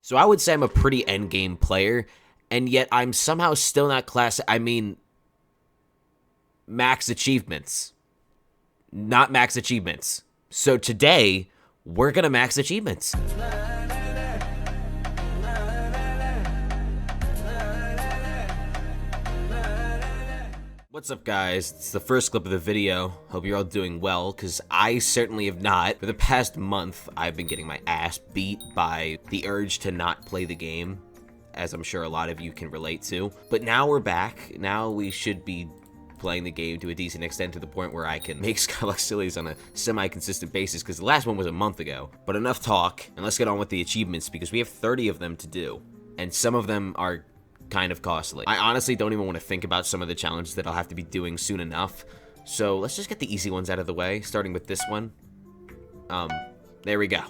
So I would say I'm a pretty endgame player, and yet I'm somehow still not max achievements. Not max achievements. So today, we're gonna max achievements. What's up, guys? It's the first clip of the video. Hope you're all doing well, because I certainly have not. For the past month, I've been getting my ass beat by the urge to not play the game, as I'm sure a lot of you can relate to. But now we're back. Now we should be playing the game to a decent extent, to the point where I can make Skyblock Sillies on a semi-consistent basis, because the last one was a month ago. But enough talk, and let's get on with the achievements, because we have 30 of them to do, and some of them are kind of costly. I honestly don't even want to think about some of the challenges that I'll have to be doing soon enough. So let's just get the easy ones out of the way, starting with this one. There we go.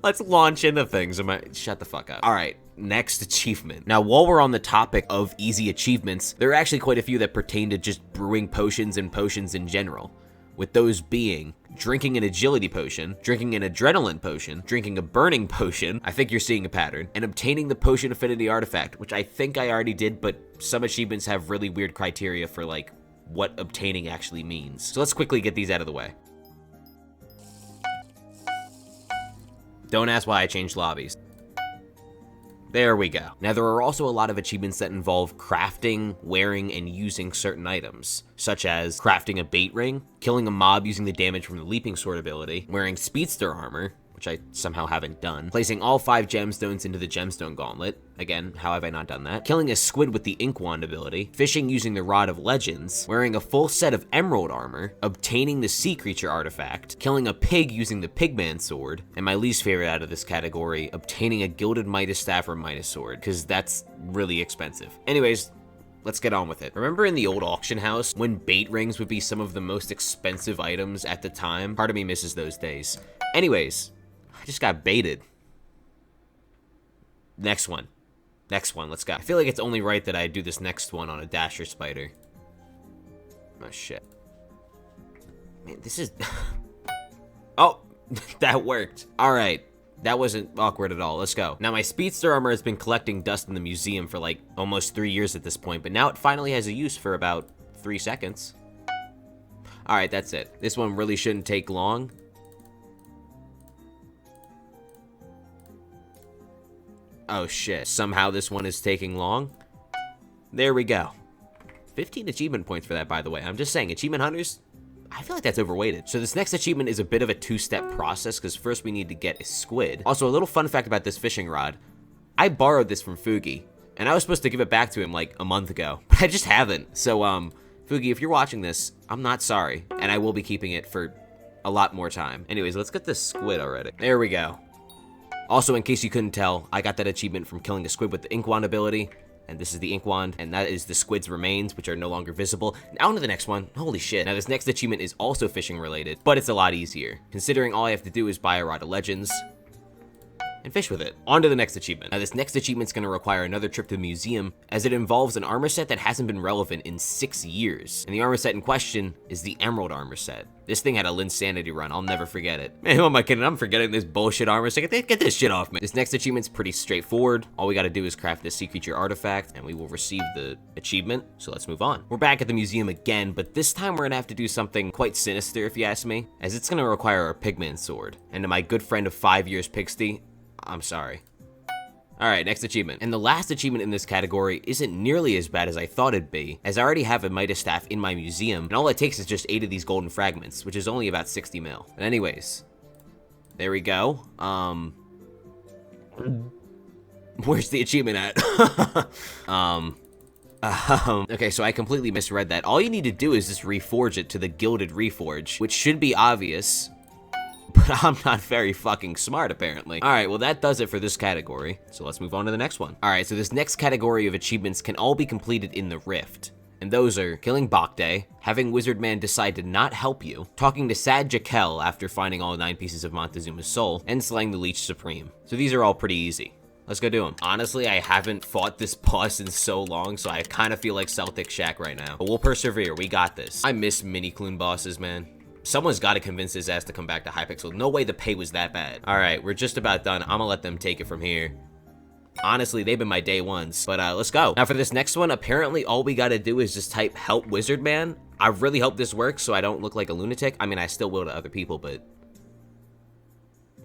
Let's launch into things. Shut the fuck up. All right, next achievement. Now, while we're on the topic of easy achievements, there are actually quite a few that pertain to just brewing potions and potions in general, with those being drinking an agility potion, drinking an adrenaline potion, drinking a burning potion, I think you're seeing a pattern, and obtaining the potion affinity artifact, which I think I already did, but some achievements have really weird criteria for like what obtaining actually means. So let's quickly get these out of the way. Don't ask why I changed lobbies. There we go. Now, there are also a lot of achievements that involve crafting, wearing, and using certain items, such as crafting a bait ring, killing a mob using the damage from the leaping sword ability, wearing speedster armor, which I somehow haven't done, placing all 5 gemstones into the gemstone gauntlet. Again, how have I not done that? Killing a squid with the ink wand ability, fishing using the rod of legends, wearing a full set of emerald armor, obtaining the sea creature artifact, killing a pig using the pigman sword, and my least favorite out of this category, obtaining a gilded Midas staff or Midas sword, because that's really expensive. Anyways, let's get on with it. Remember in the old auction house when bait rings would be some of the most expensive items at the time? Part of me misses those days. Anyways, I just got baited. Next one. Next one, let's go. I feel like it's only right that I do this next one on a dasher spider. Oh, shit. Man, this is... Oh, that worked. All right. That wasn't awkward at all. Let's go. Now, my speedster armor has been collecting dust in the museum for like almost 3 years at this point, but now it finally has a use for about 3 seconds. All right, that's it. This one really shouldn't take long. Oh shit, somehow this one is taking long. There we go. 15 achievement points for that, by the way. I'm just saying, achievement hunters, I feel like that's overweighted. So this next achievement is a bit of a 2-step process, because first we need to get a squid. Also, a little fun fact about this fishing rod. I borrowed this from Fugi, and I was supposed to give it back to him like a month ago, but I just haven't. So, Fugi, if you're watching this, I'm not sorry, and I will be keeping it for a lot more time. Anyways, let's get this squid already. There we go. Also, in case you couldn't tell, I got that achievement from killing a squid with the ink wand ability, and this is the ink wand, and that is the squid's remains, which are no longer visible. Now on to the next one. Holy shit. Now this next achievement is also fishing related, but it's a lot easier, considering all I have to do is buy a rod of legends and fish with it. On to the next achievement. Now this next achievement's gonna require another trip to the museum, as it involves an armor set that hasn't been relevant in 6 years. And the armor set in question is the Emerald armor set. This thing had a Linsanity run, I'll never forget it. Man, who am I kidding? I'm forgetting this bullshit armor set. Get this shit off me. This next achievement's pretty straightforward. All we gotta do is craft this sea creature artifact, and we will receive the achievement, so let's move on. We're back at the museum again, but this time we're gonna have to do something quite sinister, if you ask me, as it's gonna require our pigman sword. And to my good friend of 5 years, Pixty, I'm sorry. All right, next achievement. And the last achievement in this category isn't nearly as bad as I thought it'd be, as I already have a Midas staff in my museum, and all it takes is just 8 of these golden fragments, which is only about 60 mil. And anyways, there we go. Where's the achievement at? Okay, so I completely misread that. All you need to do is just reforge it to the gilded reforge, which should be obvious, but I'm not very fucking smart, apparently. All right, well, that does it for this category. So let's move on to the next one. All right, so this next category of achievements can all be completed in the Rift. And those are killing Bakde, having Wizardman decide to not help you, talking to Sad Jekyll after finding all 9 pieces of Montezuma's soul, and slaying the Leech Supreme. So these are all pretty easy. Let's go do them. Honestly, I haven't fought this boss in so long, so I kind of feel like Celtic Shack right now. But we'll persevere, we got this. I miss mini-clune bosses, man. Someone's got to convince his ass to come back to Hypixel. No way the pay was that bad. All right, we're just about done. I'm gonna let them take it from here. Honestly, they've been my day ones, but let's go. Now for this next one, apparently all we gotta do is just type help wizard man. I really hope this works so I don't look like a lunatic. I mean, I still will to other people, but...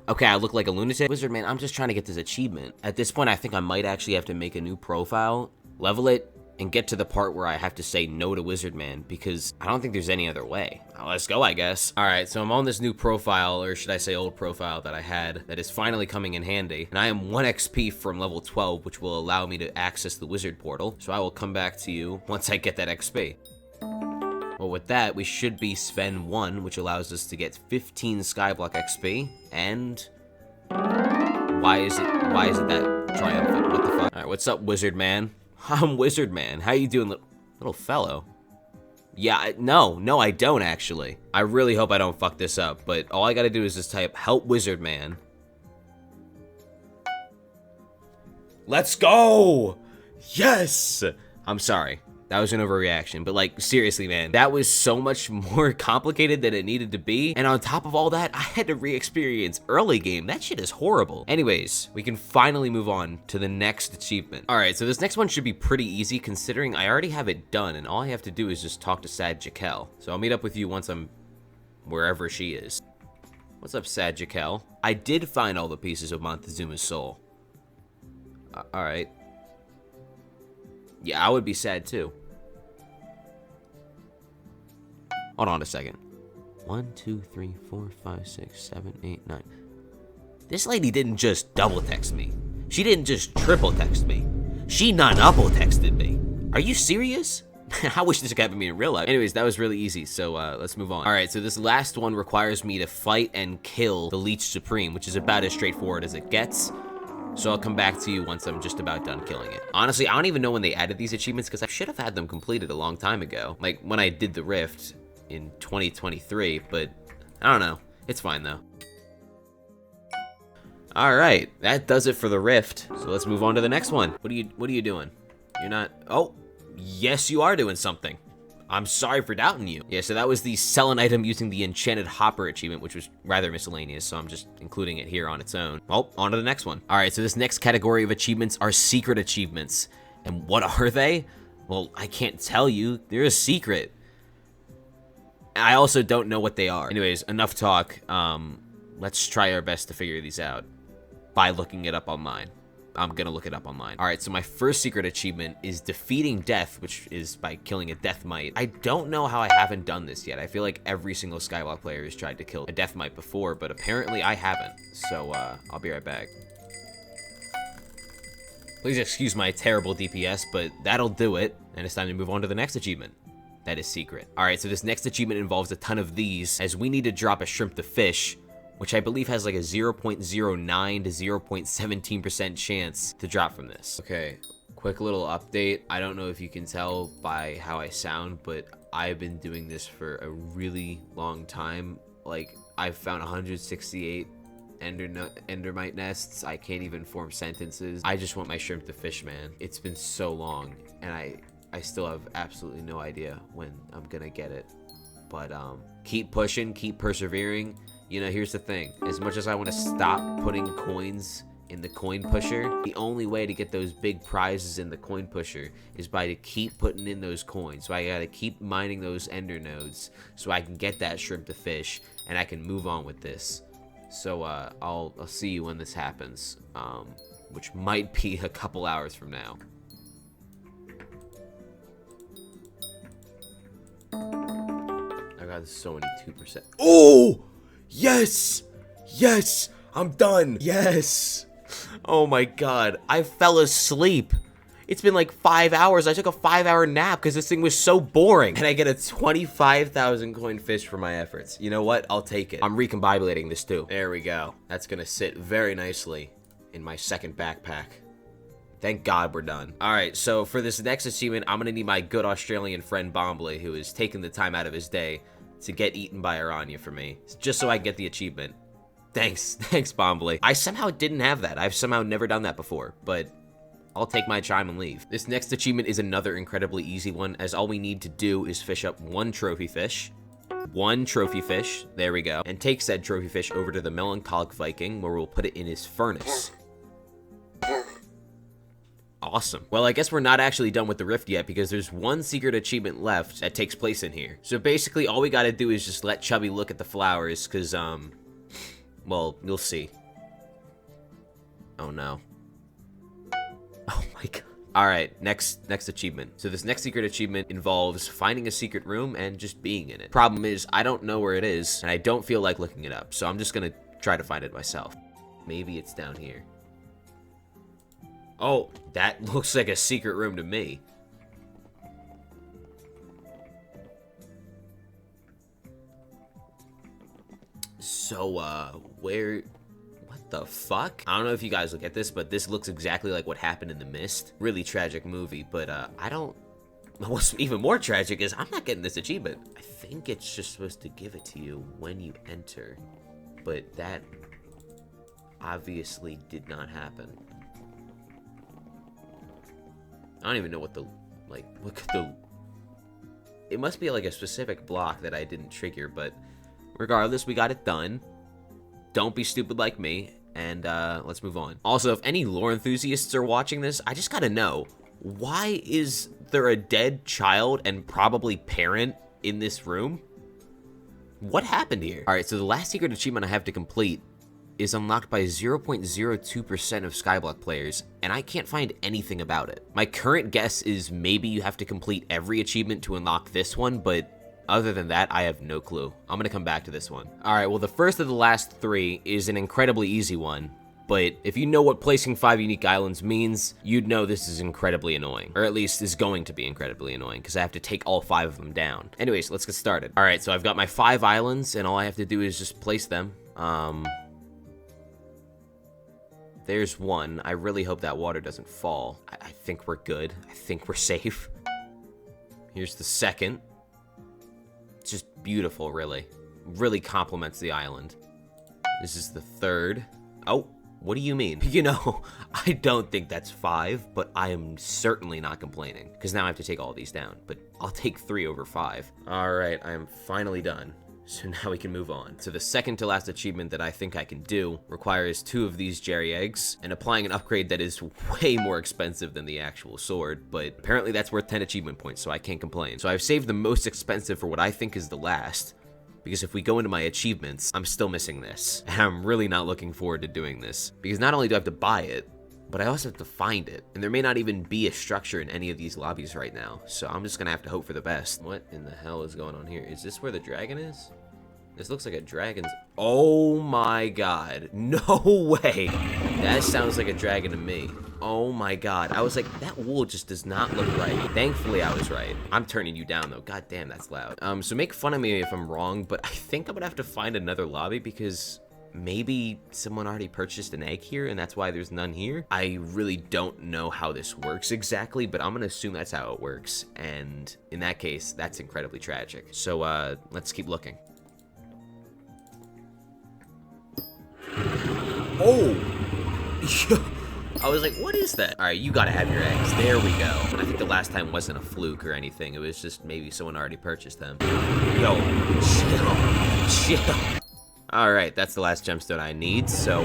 Okay, I look like a lunatic. Wizard man, I'm just trying to get this achievement. At this point, I think I might actually have to make a new profile, level it, and get to the part where I have to say no to Wizard Man, because I don't think there's any other way. Well, let's go, I guess. All right, so I'm on this new profile, or should I say old profile that I had, that is finally coming in handy. And I am 1 XP from level 12, which will allow me to access the wizard portal. So I will come back to you once I get that XP. Well, with that, we should be Sven 1, which allows us to get 15 Skyblock XP, and... Why is it that triumphant? What the fuck? All right, what's up, Wizard Man? I'm Wizard Man. How you doing, little fellow? Yeah, no, I don't actually. I really hope I don't fuck this up, but all I gotta do is just type help Wizard Man. Let's go! Yes! I'm sorry. That was an overreaction, but like, seriously, man, that was so much more complicated than it needed to be. And on top of all that, I had to re-experience early game. That shit is horrible. Anyways, we can finally move on to the next achievement. All right, so this next one should be pretty easy considering I already have it done and all I have to do is just talk to Sad Jaquel. So I'll meet up with you once I'm wherever she is. What's up, Sad Jaquel? I did find all the pieces of Montezuma's soul. All right. Yeah, I would be sad too. Hold on a second. 1, 2, 3, 4, 5, 6, 7, 8, 9. This lady didn't just double text me. She didn't just triple text me. She non-double texted me. Are you serious? I wish this could happen to me in real life. Anyways, that was really easy, so let's move on. All right, so this last one requires me to fight and kill the Leech Supreme, which is about as straightforward as it gets. So I'll come back to you once I'm just about done killing it. Honestly, I don't even know when they added these achievements because I should have had them completed a long time ago. Like when I did the Rift in 2023, but I don't know. It's fine though. All right, that does it for the Rift. So let's move on to the next one. What are you doing? You're not, oh, yes you are doing something. I'm sorry for doubting you. Yeah, so that was the sell an item using the Enchanted Hopper achievement, which was rather miscellaneous, so I'm just including it here on its own. Well, on to the next one. All right, so this next category of achievements are secret achievements. And what are they? Well, I can't tell you. They're a secret. I also don't know what they are. Anyways, enough talk. Let's try our best to figure these out by looking it up online. I'm gonna look it up online. All right, so my first secret achievement is defeating death, which is by killing a death mite. I don't know how I haven't done this yet. I feel like every single Skyblock player has tried to kill a death mite before, but apparently I haven't. So I'll be right back. Please excuse my terrible DPS, but that'll do it. And it's time to move on to the next achievement. That is secret. All right, so this next achievement involves a ton of these, as we need to drop a shrimp to fish, which I believe has like a 0.09 to 0.17% chance to drop from this. Okay, quick little update. I don't know if you can tell by how I sound, but I've been doing this for a really long time. Like, I've found 168 endermite nests. I can't even form sentences. I just want my shrimp to fish, man. It's been so long, and I still have absolutely no idea when I'm gonna get it. But keep pushing, keep persevering. You know, here's the thing. As much as I want to stop putting coins in the coin pusher, the only way to get those big prizes in the coin pusher is by to keep putting in those coins. So I gotta keep mining those ender nodes so I can get that shrimp to fish and I can move on with this. So I'll see you when this happens, which might be a couple hours from now. I got so many 2%. Oh! Yes! Yes! I'm done! Yes! Oh my god, I fell asleep. It's been like 5 hours. I took a 5-hour nap because this thing was so boring. And I get a 25,000 coin fish for my efforts. You know what? I'll take it. I'm recombobulating this too. There we go. That's gonna sit very nicely in my second backpack. Thank God we're done. All right, so for this next achievement, I'm gonna need my good Australian friend Bombley, who is taking the time out of his day to get eaten by Aranya for me, just so I get the achievement. Thanks Bombley. I somehow didn't have that. I've somehow never done that before, but I'll take my chime and leave. This next achievement is another incredibly easy one, as all we need to do is fish up 1 trophy fish, 1 trophy fish, there we go, and take said trophy fish over to the Melancholic Viking, where we'll put it in his furnace. Awesome. Well, I guess we're not actually done with the rift yet, because there's 1 secret achievement left that takes place in here. So basically, all we gotta do is just let Chubby look at the flowers, because, well, you'll see. Oh, no. Oh, my God. Alright, next achievement. So this next secret achievement involves finding a secret room and just being in it. Problem is, I don't know where it is, and I don't feel like looking it up, so I'm just gonna try to find it myself. Maybe it's down here. Oh, that looks like a secret room to me. So, where... What the fuck? I don't know if you guys look at this, but this looks exactly like what happened in The Mist. Really tragic movie, but, I don't... What's even more tragic is I'm not getting this achievement. I think it's just supposed to give it to you when you enter, but that obviously did not happen. I don't even know what the, like, what could the... It must be like a specific block that I didn't trigger, but regardless, we got it done. Don't be stupid like me, and let's move on. Also, if any lore enthusiasts are watching this, I just gotta know, why is there a dead child and probably parent in this room? What happened here? All right, so the last secret achievement I have to complete is unlocked by 0.02% of Skyblock players, and I can't find anything about it. My current guess is maybe you have to complete every achievement to unlock this one, but other than that, I have no clue. I'm gonna come back to this one. All right, well, the first of the last 3 is an incredibly easy one, but if you know what placing 5 unique islands means, you'd know this is incredibly annoying, or at least is going to be incredibly annoying, because I have to take all 5 of them down. Anyways, let's get started. All right, so I've got my 5 islands, and all I have to do is just place them. There's 1. I really hope that water doesn't fall. I think we're good. I think we're safe. Here's the 2nd. It's just beautiful, really. Really complements the island. This is the 3rd. Oh, what do you mean? You know, I don't think that's 5, but I am certainly not complaining, because now I have to take all these down, but I'll take 3 over 5. All right, I am finally done. So now we can move on. So the second to last achievement that I think I can do requires 2 of these Jerry eggs and applying an upgrade that is way more expensive than the actual sword, but apparently that's worth 10 achievement points, so I can't complain. So I've saved the most expensive for what I think is the last, because if we go into my achievements, I'm still missing this. And I'm really not looking forward to doing this, because not only do I have to buy it, but I also have to find it. And there may not even be a structure in any of these lobbies right now, so I'm just gonna have to hope for the best. What in the hell is going on here? Is this where the dragon is? This looks like a dragon's... Oh my god. No way. That sounds like a dragon to me. Oh my god. I was like, that wool just does not look right. Thankfully, I was right. I'm turning you down, though. God damn, that's loud. So make fun of me if I'm wrong, but I think I'm gonna have to find another lobby because maybe someone already purchased an egg here and that's why there's none here. I really don't know how this works exactly, but I'm gonna assume that's how it works. And in that case, that's incredibly tragic. So, let's keep looking. Oh! I was like, what is that? All right, you gotta have your eggs. There we go. I think the last time wasn't a fluke or anything. It was just maybe someone already purchased them. Yo, chill. All right, that's the last gemstone I need, so,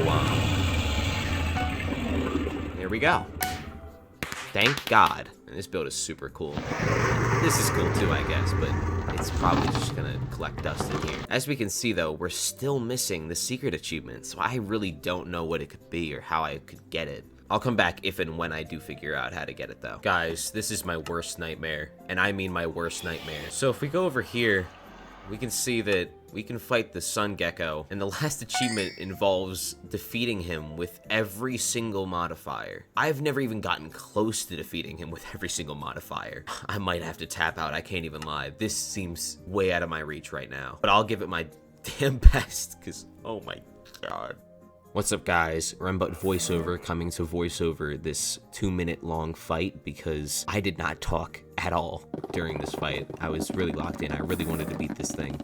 here we go. Thank God. And this build is super cool. This is cool too, I guess, but it's probably just gonna collect dust in here. As we can see though, we're still missing the secret achievement, so I really don't know what it could be or how I could get it. I'll come back if and when I do figure out how to get it though. Guys, this is my worst nightmare, and I mean my worst nightmare. So if we go over here, we can see that we can fight the Sun Gecko, and the last achievement involves defeating him with every single modifier. I've never even gotten close to defeating him with every single modifier. I might have to tap out, I can't even lie. This seems way out of my reach right now, but I'll give it my damn best, because oh my god. What's up guys, Rembut voiceover coming to voiceover this 2-minute long fight because I did not talk at all during this fight. I was really locked in, I really wanted to beat this thing.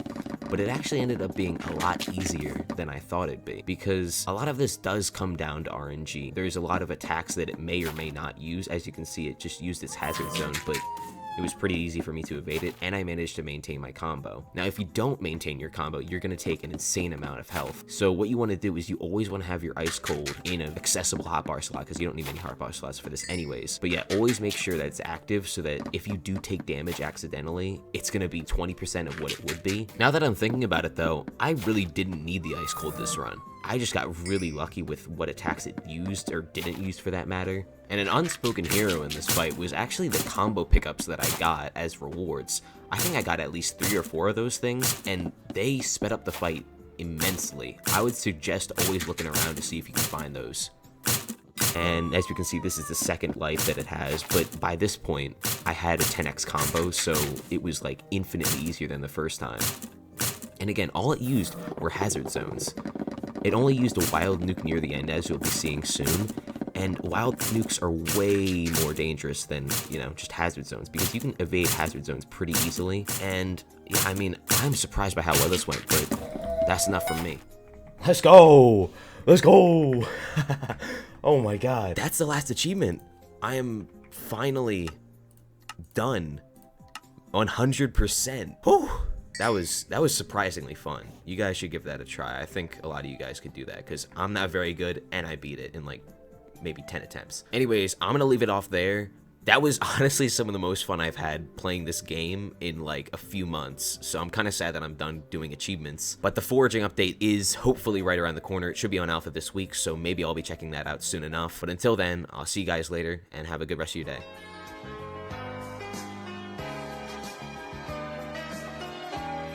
But it actually ended up being a lot easier than I thought it'd be because a lot of this does come down to RNG. There's a lot of attacks that it may or may not use. As you can see, it just used its hazard zone, but It was pretty easy for me to evade it, and I managed to maintain my combo. Now, if you don't maintain your combo, you're going to take an insane amount of health. So what you want to do is you always want to have your ice cold in an accessible hotbar slot, because you don't need any hotbar slots for this anyways. But yeah, always make sure that it's active so that if you do take damage accidentally, it's going to be 20% of what it would be. Now that I'm thinking about it though, I really didn't need the ice cold this run. I just got really lucky with what attacks it used, or didn't use for that matter. And an unspoken hero in this fight was actually the combo pickups that I got as rewards. I think I got at least 3 or 4 of those things, and they sped up the fight immensely. I would suggest always looking around to see if you can find those. And as you can see, this is the second life that it has, but by this point, I had a 10x combo, so it was like infinitely easier than the first time. And again, all it used were hazard zones. It only used a wild nuke near the end, as you'll be seeing soon, and wild nukes are way more dangerous than, you know, just hazard zones, because you can evade hazard zones pretty easily, and yeah, I mean, I'm surprised by how well this went, but that's enough from me. Let's go! Let's go! Oh my god. That's the last achievement. I am finally done. 100%. Whew! That was surprisingly fun. You guys should give that a try. I think a lot of you guys could do that, because I'm not very good, and I beat it in like maybe 10 attempts. Anyways, I'm gonna leave it off there. That was honestly some of the most fun I've had playing this game in like a few months, so I'm kind of sad that I'm done doing achievements. But the foraging update is hopefully right around the corner. It should be on alpha this week, so maybe I'll be checking that out soon enough. But until then, I'll see you guys later, and have a good rest of your day.